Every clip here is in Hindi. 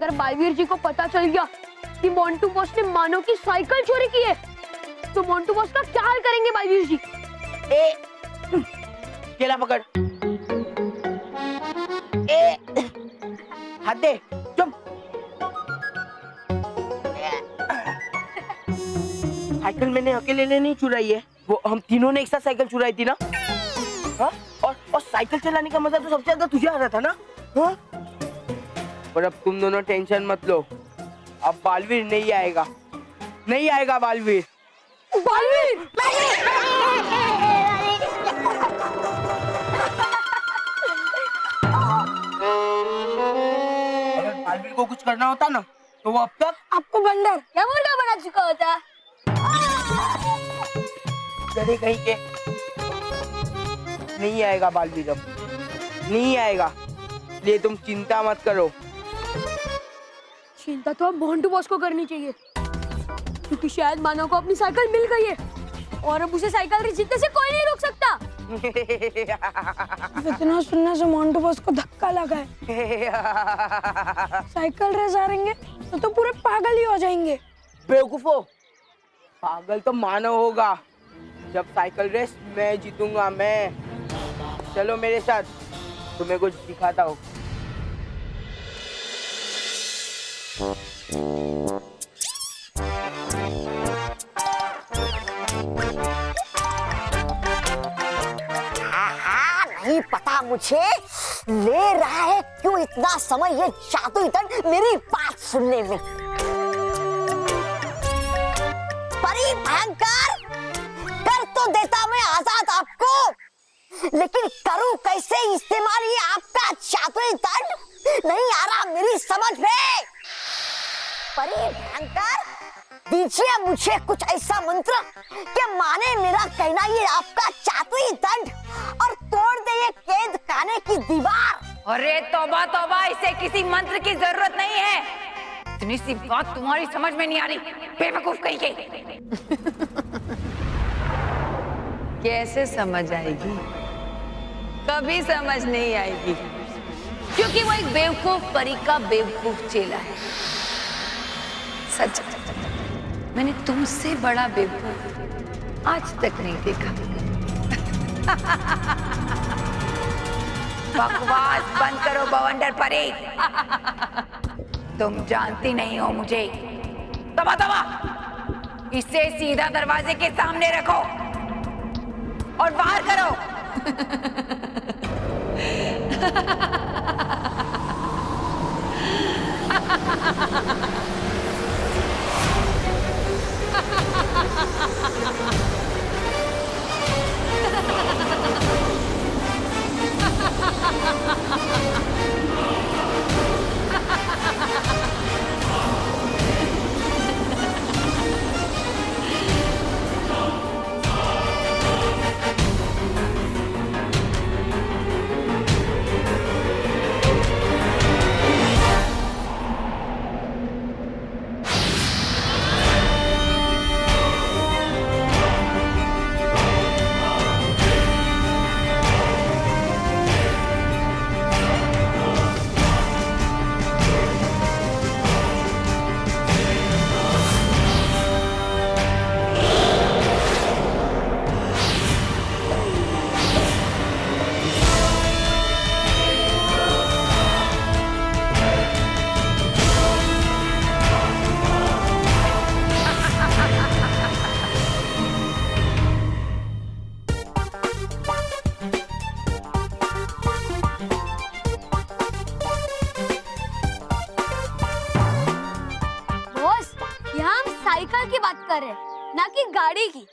अगर बालवीर जी को पता चल गया कि मोंटू बॉस ने मानव की साइकिल चोरी की है तो मोंटू बॉस का क्या हाल करेंगे बालवीर जी? केला पकड़। हाथ दे, चुप। साइकिल मैंने अकेले नहीं चुराई है, वो हम तीनों ने एक साथ साइकिल चुराई थी ना। हाँ? और साइकिल चलाने का मजा तो सबसे ज्यादा तुझे आ रहा था ना। हाँ? पर अब तुम दोनों टेंशन मत लो, अब बालवीर नहीं आएगा बालवीर। बालवीर! अगर बालवीर को कुछ करना होता ना तो वो अब तक आपको बंदर या मुर्गा बना चुका होता। गधे कहीं के। नहीं आएगा बालवीर, अब नहीं आएगा, इसलिए तुम चिंता मत करो। चिंता तो अब मोंटू बॉस को करनी चाहिए क्योंकि शायद मानव को अपनी साइकिल मिल गई है और अब उसे साइकिल रेस जीतने से कोई नहीं रोक सकता। इतना सुनने से मोंटू बॉस को धक्का लगा है। साइकिल रेस हारेंगे तो पूरे पागल ही हो जाएंगे। बेवकूफो, पागल तो मानव होगा जब साइकिल रेस मैं जीतूंगा, मैं। चलो मेरे साथ, तुम्हें कुछ दिखाता हूँ। नहीं पता मुझे ले रहा है क्यों इतना समय ये जादुई दंड मेरी बात सुनने में। परी भयंकर, कर तो देता मैं आजाद आपको, लेकिन करूं कैसे इस्तेमाल ये आपका जादुई दंड नहीं आ रहा मेरी समझ में। परी भयंकर, दीजिए मुझे कुछ ऐसा मंत्र कि माने मेरा कहना ये आपका जादुई दंड और तोड़ दे ये कैद खाने की दीवार। अरे तौबा तौबा, इसे किसी मंत्र की जरूरत नहीं है। इतनी सी बात तुम्हारी समझ में नहीं आ रही, बेवकूफ कहीं के। कैसे समझ आएगी? कभी समझ नहीं आएगी क्योंकि वो एक बेवकूफ परी का बेवकूफ चेला है। सच मैंने तुमसे बड़ा बेवकूफ आज तक नहीं देखा। बकवास बंद करो बवंडर परी। तुम जानती नहीं हो मुझे। तबा तबा, इसे सीधा दरवाजे के सामने रखो और बाहर करो। साइकिल की बात कर रहे हैं, ना कि गाड़ी की।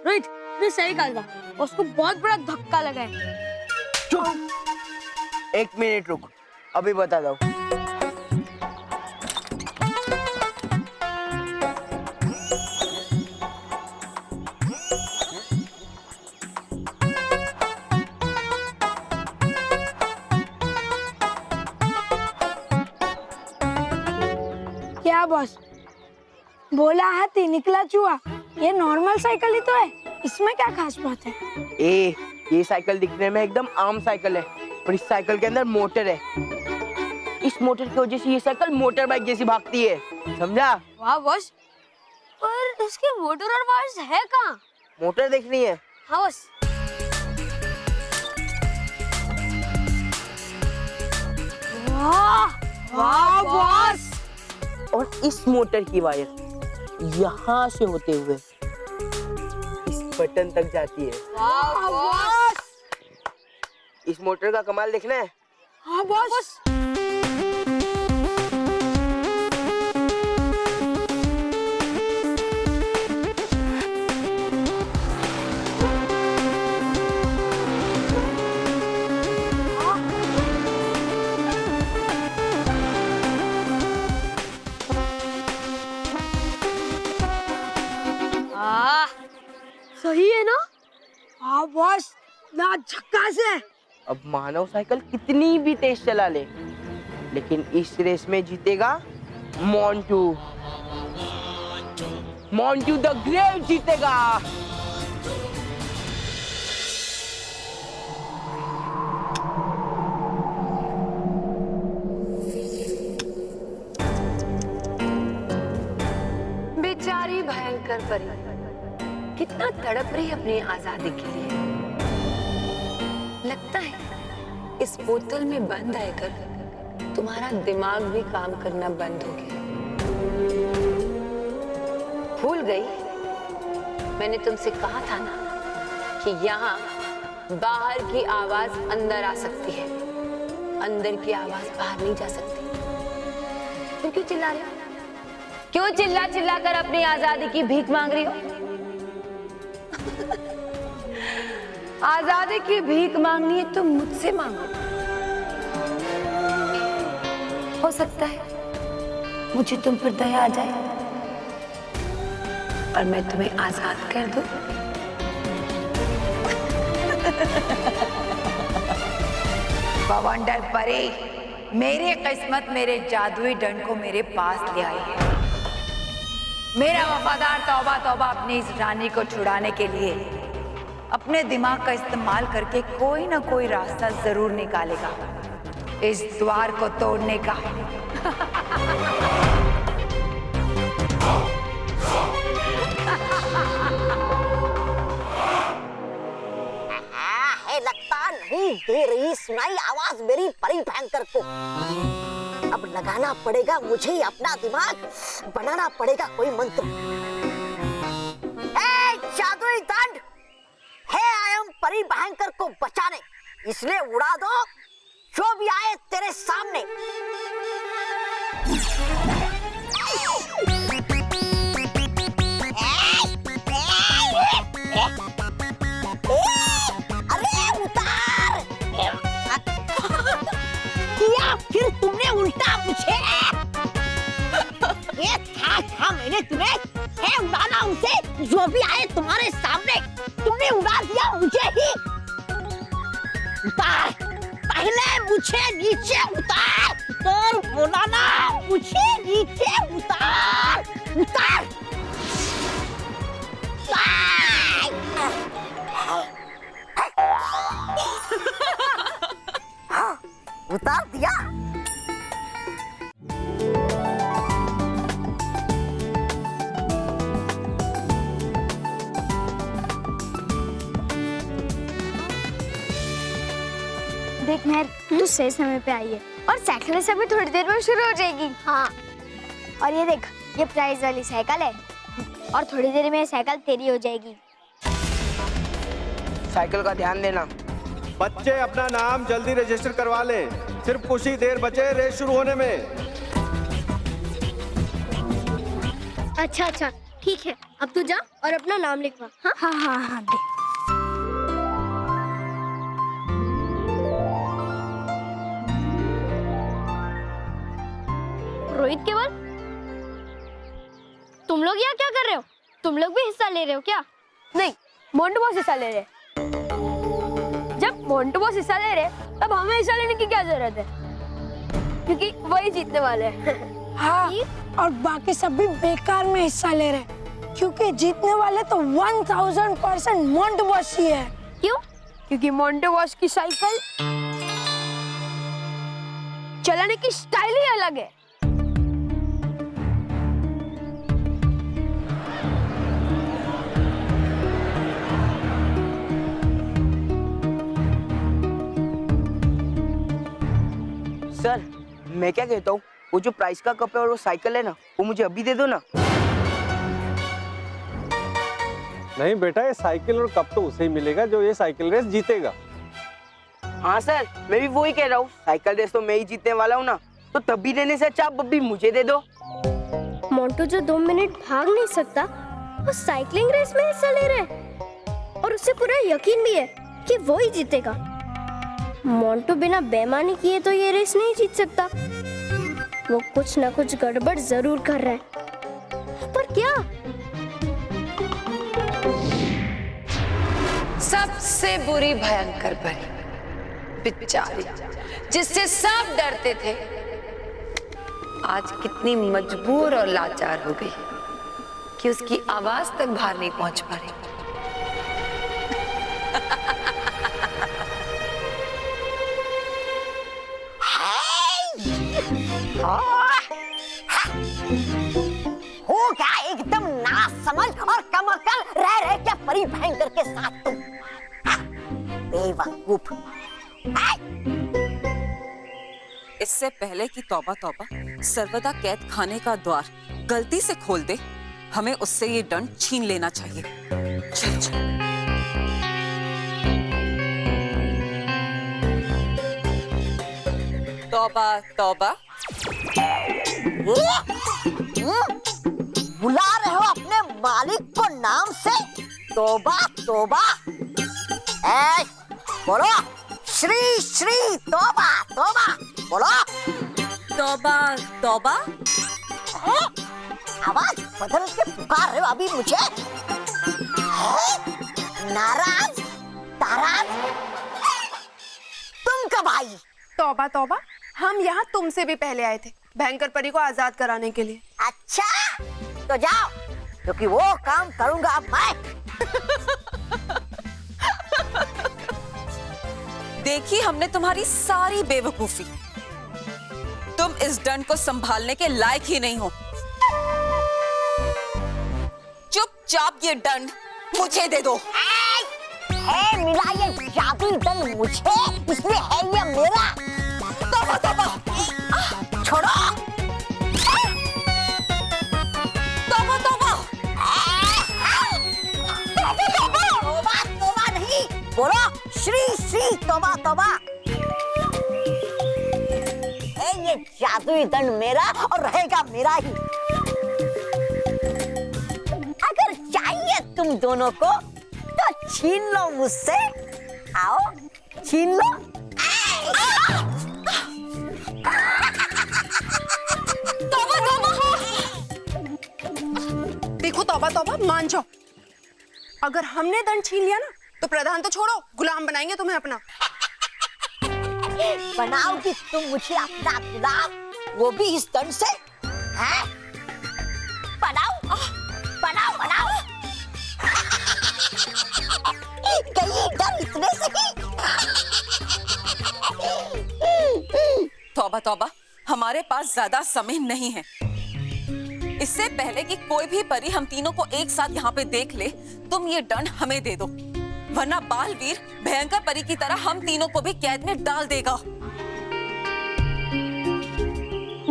रोहित, तूने सही कहा, उसको बहुत बड़ा धक्का लगा है। चुप, 1 मिनट रुक, अभी बता दो। क्या बॉस? बोला हाथी निकला चूहा, ये नॉर्मल साइकिल ही तो है, इसमें क्या खास बात है? ये साइकिल दिखने में एकदम आम साइकिल है, पर इस साइकिल के अंदर मोटर है। इस इस मोटर की वजह से ये साइकिल मोटर बाइक जैसी भागती है, समझा? वाह बॉस, पर इसके मोटर और वायर्स है कहाँ? मोटर देखनी है? हाँ बॉस। वाह वाह बॉस। और इस मोटर की वायर यहाँ से होते हुए इस बटन तक जाती है। वाह बॉस। इस मोटर का कमाल देखना है? हाँ बॉस। सही है ना? हाँ बॉस, ना झक्कास है। अब मानव साइकिल कितनी भी तेज चला ले, लेकिन इस रेस में जीतेगा मोंटू। मोंटू द ग्रेट जीतेगा। बेचारी भयंकर परी कितना तड़प रही अपनी आजादी के लिए। लगता है इस बोतल में बंद रहकर तुम्हारा दिमाग भी काम करना बंद हो गया। भूल गई मैंने तुमसे कहा था ना कि यहाँ बाहर की आवाज अंदर आ सकती है, अंदर की आवाज बाहर नहीं जा सकती। तुम क्यों चिल्ला रही हो? क्यों चिल्ला चिल्ला कर अपनी आजादी की भीख मांग रही हो? आजादी की भीख मांगनी है तो मुझसे मांगो। हो सकता है मुझे तुम पर दया आ जाए और मैं तुम्हें आजाद कर दूं। बवंडर परी, मेरी किस्मत मेरे जादुई डंड को मेरे पास ले आई है। मेरा वफादार तौबा तौबा अपनी इस रानी को छुड़ाने के लिए अपने दिमाग का इस्तेमाल करके कोई ना कोई रास्ता जरूर निकालेगा इस द्वार को तोड़ने का। है लगता नहीं दे रही सुनाई आवाज मेरी परी भयंकर को। अब लगाना पड़ेगा मुझे अपना दिमाग, बनाना पड़ेगा कोई मंत्र। जादुई दंड है आई एम परी भयंकर को बचाने, इसलिए उड़ा दो जो भी आए तेरे सामने। अरे उतार किया फिर तुमने उल्टा मुझे। ये था मैंने तुम्हें है उड़ाना उसे जो भी आए तुम्हारे सामने। तुमने उड़ा दिया मुझे ही। उतार पहले मुझे नीचे उतार, तो बोला ना मुझे नीचे उतार। उतार उतार दिया। देख मेहर, तू सही समय पे आई है और साइकिल रेस अभी थोड़ी देर में शुरू हो जाएगी। हाँ, और ये देख, ये प्राइस वाली साइकिल है और थोड़ी देर में ये साइकिल तेरी हो जाएगी। साइकिल का ध्यान देना। बच्चे अपना नाम जल्दी रजिस्टर करवा लें, सिर्फ कुछ ही देर बचे रेस शुरू होने में। अच्छा अच्छा ठीक है, अब तू जा और अपना नाम लिखवा। हाँ हाँ हाँ हाँ दे। रोहित केवल, तुम लोग यहाँ क्या कर रहे हो? तुम लोग भी हिस्सा ले रहे हो क्या? नहीं, मोंटू बॉस हिस्सा ले रहे। जब मोंटू बॉस हिस्सा ले रहे तब हमें हिस्सा लेने की क्या जरूरत है, क्योंकि वही जीतने वाले हैं। हाँ, और बाकी सब भी बेकार में हिस्सा ले रहे, क्योंकि जीतने वाले तो 1000% मोंटू बॉस ही है। क्यों? क्योंकि मोंटू बॉस की साइकिल चलाने की स्टाइल ही अलग है। सर मैं क्या कहता हूँ, वो जो प्राइस का कप है और वो साइकिल है ना, वो मुझे अभी दे दो ना। नहीं बेटा, ये साइकिल और कप तो उसे ही मिलेगा जो ये साइकिल रेस जीतेगा। हाँ सर, मैं भी वही कह रहा हूँ, साइकिल रेस तो मैं ही जीतने वाला हूँ ना, तो तभी देने से अच्छा आप अभी मुझे दे दो। मोंटू जो 2 मिनट भाग नहीं सकता, वो साइकिलिंग रेस में हिस्सा ले रहा है और उसे पूरा यकीन भी है कि वो ही जीतेगा। मोंटू बिना बेईमानी किए तो ये रेस नहीं जीत सकता। वो कुछ ना कुछ गड़बड़ जरूर कर रहा है, पर क्या? सबसे बुरी भयंकर परी बेचारी, जिससे सब डरते थे, आज कितनी मजबूर और लाचार हो गई कि उसकी आवाज तक बाहर नहीं पहुंच पा रही। हो क्या एकदम ना समझ और कमअकल रह रहे क्या परी भयंकर के साथ तुम? बेवकूफ। इससे पहले कि तौबा तौबा सर्वदा कैद खाने का द्वार गलती से खोल दे, हमें उससे ये दंड छीन लेना चाहिए। चल चल। तौबा तौबा। बुला रहे हो अपने मालिक को नाम से? तौबा तौबा। ऐ, बोलो श्री श्री तौबा तौबा, बोलो। तौबा तौबा। आवाज बदल के पुकार रहे हो अभी मुझे? नाराज ताराज तुम कब आई? तौबा तौबा, हम यहाँ तुमसे भी पहले आए थे भयंकर परी को आजाद कराने के लिए। अच्छा तो जाओ, क्योंकि वो काम करूंगा अब मैं। देखी हमने तुम्हारी सारी बेवकूफी। तुम इस दंड को संभालने के लायक ही नहीं हो। चुपचाप ये दंड मुझे दे दो। है मिला ये जादुई दंड मुझे, इसलिए है ये मेरा। तौबा तौबा, छोड़ो। तौबा तौबा। तौबा तौबा नहीं, बोलो श्री श्री तौबा तौबा। ये जादुई दंड मेरा और रहेगा मेरा ही। अगर चाहिए तुम दोनों को तो छीन लो मुझसे। आओ छीन लो। तौबा तौबा। देखो तौबा तौबा, मान जाओ। अगर हमने दंड छीन लिया ना तो प्रधान तो छोड़ो, गुलाम बनाएंगे तुम्हें अपना। बनाओगी तुम मुझे अपना गुलाम, वो भी इस दंड से? हैं? बनाओ बनाओ बनाओ। गई डर इतने से ही। तौबा तौबा, हमारे पास ज्यादा समय नहीं है। इससे पहले कि कोई भी परी हम तीनों को एक साथ यहाँ पे देख ले, तुम ये दंड हमें दे दो, वरना बालवीर भयंकर परी की तरह हम तीनों को भी कैद में डाल देगा।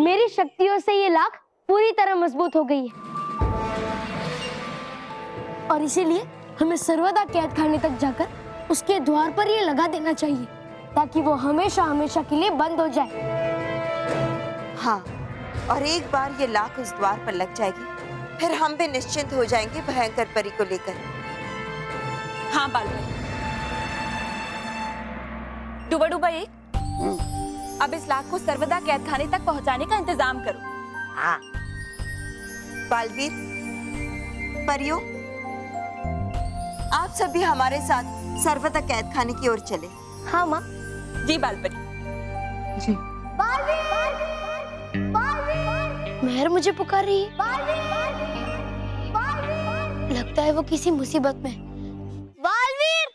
मेरी शक्तियों से ये लाख पूरी तरह मजबूत हो गई है और इसीलिए हमें सर्वदा कैद खाने तक जाकर उसके द्वार पर ये लगा देना चाहिए, ताकि वो हमेशा हमेशा के लिए बंद हो जाए। हाँ, और एक बार ये लाख उस द्वार पर लग जाएगी, फिर हम भी निश्चिंत हो जाएंगे भयंकर परी को लेकर। हाँ बालवीर। डूबा डूबा एक, अब इस लाख को सर्वदा कैद खाने तक पहुंचाने का इंतजाम करो। हाँ बालवीर, परियों, आप सभी हमारे साथ सर्वदा कैद खाने की ओर चले। हाँ माँ। जी बालपरी। जी। मेहर मुझे पुकार रही है। लगता है वो किसी मुसीबत में। बालवीर!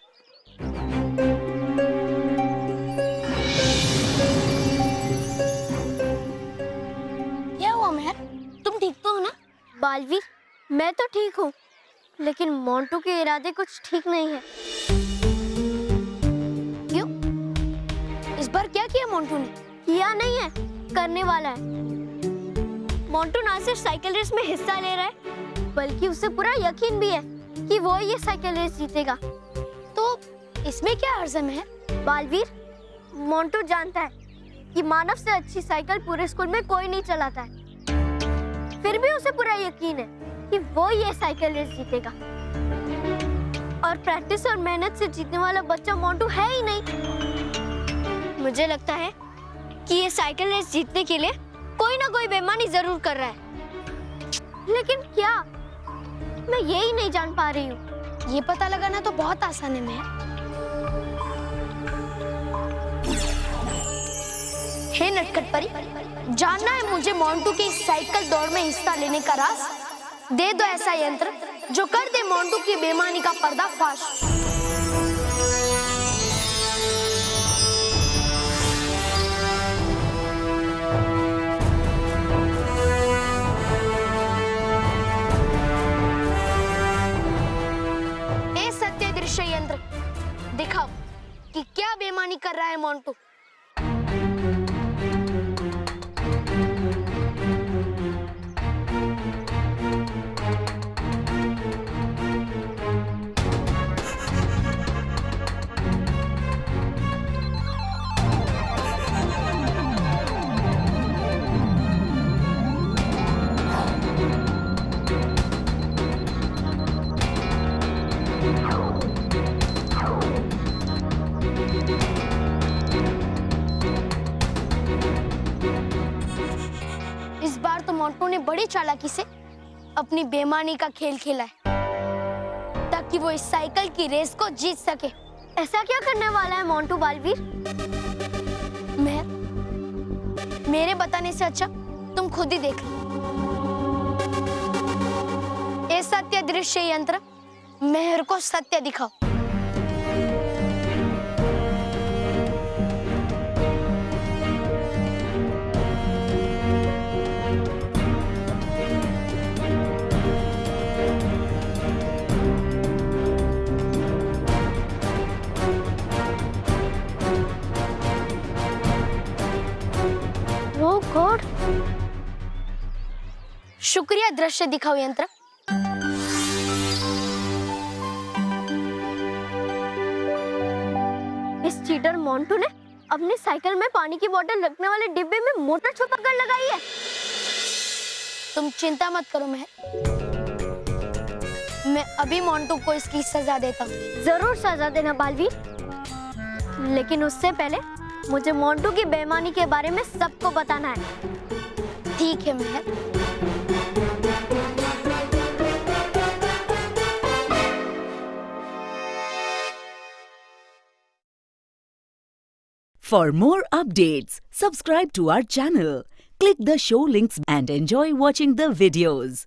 बालवीर, मैं तो ठीक हूँ, लेकिन मोंटू के इरादे कुछ ठीक नहीं है। क्यों? इस बार क्या किया मोंटू ने? किया नहीं है, करने वाला है। मोंटू ना सिर्फ साइकिल रेस में हिस्सा ले रहा है, बल्कि उसे पूरा यकीन भी है कि वो ये साइकिल रेस जीतेगा। तो इसमें क्या हर्ज़म है? बालवीर, मोंटू जानता है कि मानव से अच्छी साइकिल पूरे स्कूल में कोई नहीं चलाता है। फिर भी उसे पूरा यकीन है कि वो ये साइकिल रेस जीतेगा। और प्रैक्टिस और मेहनत से जीतने वाला बच्चा मोंटू है ही नहीं। मुझे लगता है कि ये साइकिल रेस जीतने के लिए कोई ना कोई बेईमानी जरूर कर रहा है। लेकिन क्या? मैं यही नहीं जान पा रही हूँ। ये पता लगाना तो बहुत आसान है मेहर। हे नटखट परी, जानना है मुझे मोंटू की इस साइकिल दौड़ में हिस्सा लेने का राज? दे दो ऐसा यंत्र जो कर दे मोंटू की बेईमानी का पर्दाफाश। ए सत्य दृश्य यंत्र, दिखाओ कि क्या बेईमानी कर रहा है मोंटू। इस बार तो मोंटू ने बड़ी चालाकी से अपनी बेईमानी का खेल खेला है ताकि वो इस साइकिल की रेस को जीत सके। ऐसा क्या करने वाला है मोंटू बालवीर? मेरे बताने से अच्छा तुम खुद ही देख लो। ये सत्य दृश्य यंत्र, मेहर को सत्य दिखाओ। ओह गॉड! शुक्रिया दृश्य दिखाओ यंत्र। इस चीटर मोंटू ने अपनी साइकिल में पानी की बोतल रखने वाले डिब्बे में मोटर छुपा कर लगाई है। तुम चिंता मत करो मेहर, मैं अभी मोंटू को इसकी सजा देता हूँ। जरूर सजा देना बालवीर, लेकिन उससे पहले मुझे मोंटू की बेईमानी के बारे में सबको बताना है। ठीक है मेहर। For more updates, subscribe to our channel, click the show links and enjoy watching the videos.